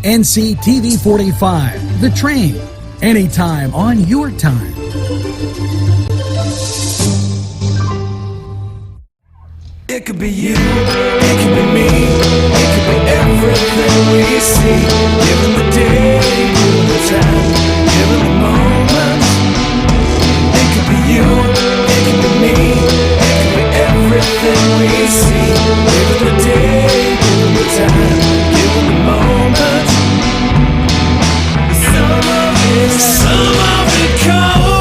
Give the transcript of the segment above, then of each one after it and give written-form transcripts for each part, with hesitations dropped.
NCTV45, The Train, anytime on your time. It could be you, it could be me, it could be everything we see. Given the day, given the time, given the moment. It could be you, it could be me, it could be everything we see. Given the day, given the time, given the moment. Some of it comes.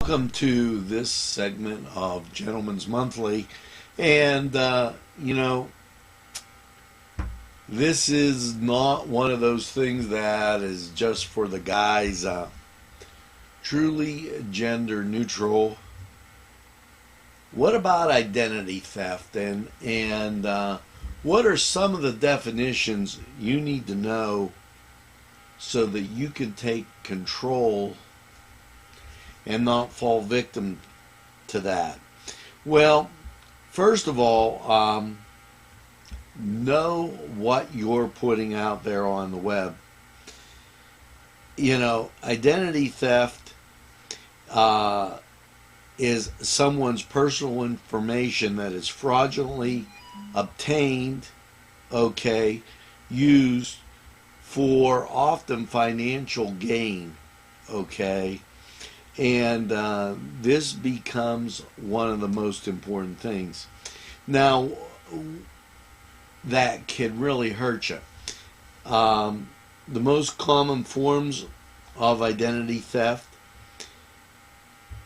Welcome to this segment of Gentleman's Monthly, and this is not one of those things that is just for the guys. Truly gender neutral. What about identity theft, and what are some of the definitions you need to know so that you can take control and not fall victim to that? Well, first of all, know what you're putting out there on the web. Identity theft is someone's personal information that is fraudulently obtained, used for often financial gain, and this becomes one of the most important things. Now, that can really hurt you. The most common forms of identity theft,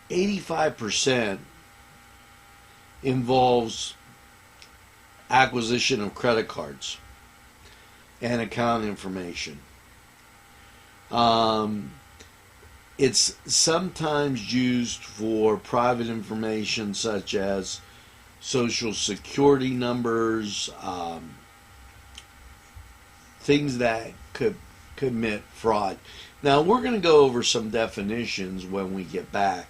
85% involves acquisition of credit cards and account information. It's sometimes used for private information such as social security numbers, things that could commit fraud. Now, we're going to go over some definitions when we get back,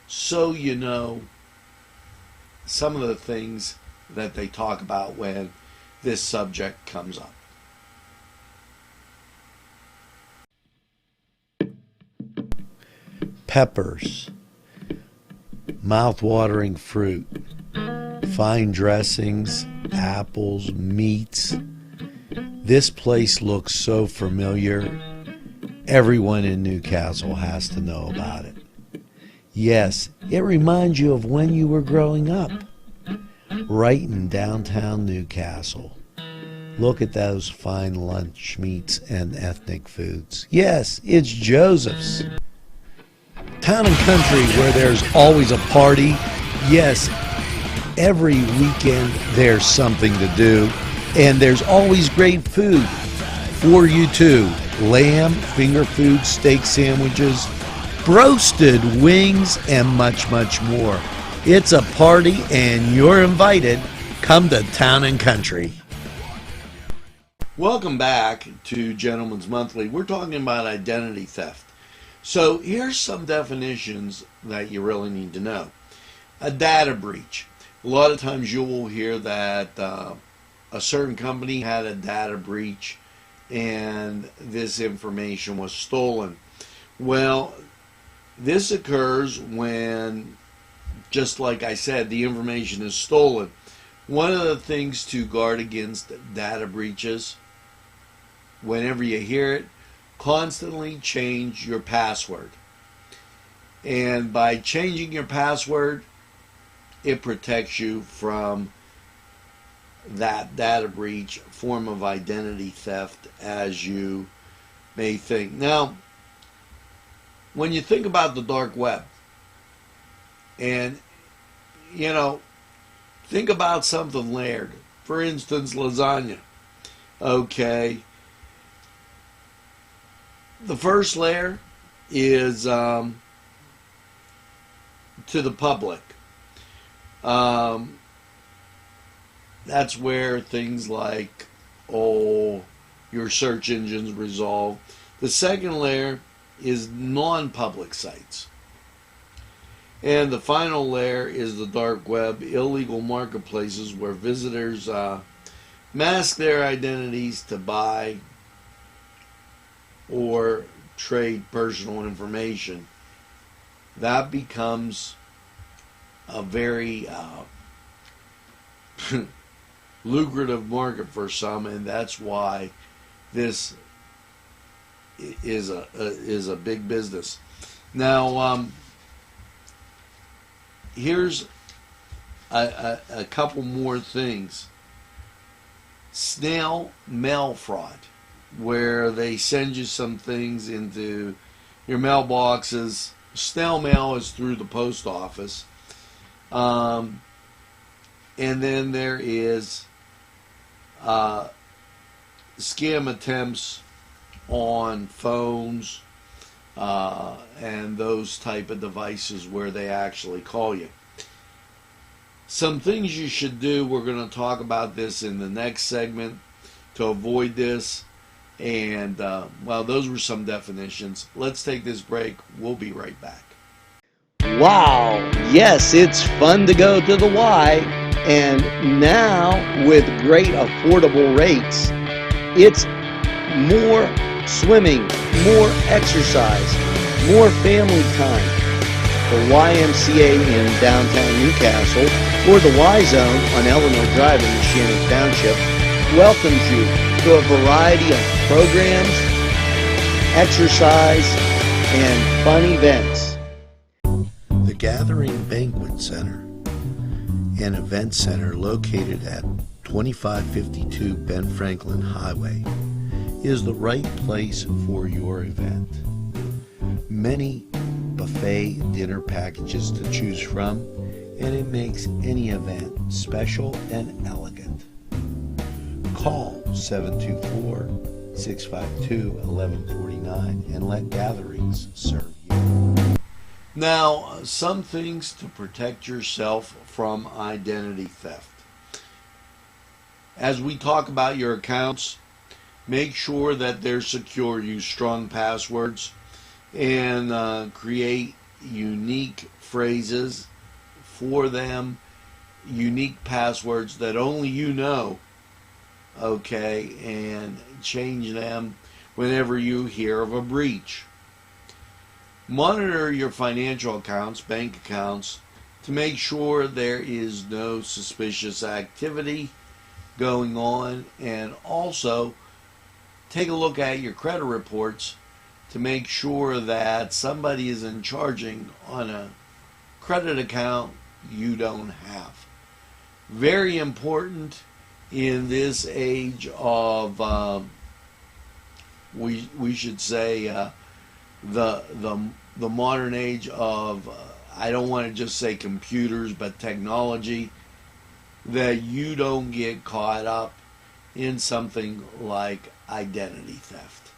so you know some of the things that they talk about when this subject comes up. Peppers, mouth-watering fruit, fine dressings, apples, meats. This place looks so familiar. Everyone in Newcastle has to know about it. Yes, it reminds you of when you were growing up, right in downtown Newcastle. Look at those fine lunch meats and ethnic foods. Yes, it's Joseph's. Town and country where there's always a party. Yes, every weekend there's something to do, and there's always great food for you too. Lamb, finger food, steak sandwiches, roasted wings, and much, much more. It's a party and you're invited. Come to Town and Country. Welcome back to Gentleman's Monthly. We're talking about identity theft. So here's some definitions that you really need to know. A data breach. A lot of times you will hear that a certain company had a data breach and this information was stolen. Well, this occurs when, just like I said, the information is stolen. One of the things to guard against data breaches, whenever you hear it, constantly change your password. And by changing your password, it protects you from that data breach form of identity theft, as you may think. Now, when you think about the dark web, and think about something layered, for instance, lasagna. The first layer is to the public. That's where things like your search engines resolve. The second layer is non-public sites. And the final layer is the dark web, illegal marketplaces where visitors mask their identities to buy or trade personal information, that becomes a very lucrative market for some, and that's why this is a big business. Now, here's a couple more things. Snail mail fraud, where they send you some things into your mailboxes. Snail mail is through the post office. And then there is scam attempts on phones and those type of devices where they actually call you. Some things you should do, we're going to talk about this in the next segment to avoid this. And, well, those were some definitions. Let's take this break. We'll be right back. Wow, yes, it's fun to go to the Y, and now with great affordable rates, it's more swimming, more exercise, more family time. The YMCA in downtown Newcastle, or the Y Zone on Eleanor Drive in Shannon Township, welcomes you to a variety of programs, exercise, and fun events. The Gathering Banquet Center, an event center located at 2552 Ben Franklin Highway, is the right place for your event. Many buffet dinner packages to choose from, and it makes any event special and elegant. Call 724-652-1149 and let Gatherings serve you. Now, some things to protect yourself from identity theft. As we talk about your accounts, make sure that they're secure. Use strong passwords and create unique phrases for them, unique passwords that only you know, okay, and change them whenever you hear of a breach. Monitor your financial accounts, bank accounts, to make sure there is no suspicious activity going on, and also take a look at your credit reports to make sure that somebody isn't charging on a credit account you don't have. Very important in this age of, we should say, the modern age of, I don't want to just say computers, but technology, that you don't get caught up in something like identity theft.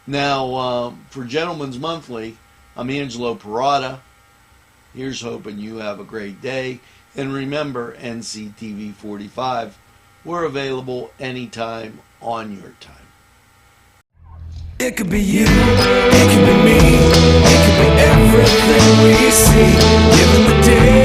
Now, for Gentleman's Monthly, I'm Angelo Parada. Here's hoping you have a great day. And remember, NCTV45, we're available anytime on your time. It could be you, it could be me, it could be everything we see, given the day.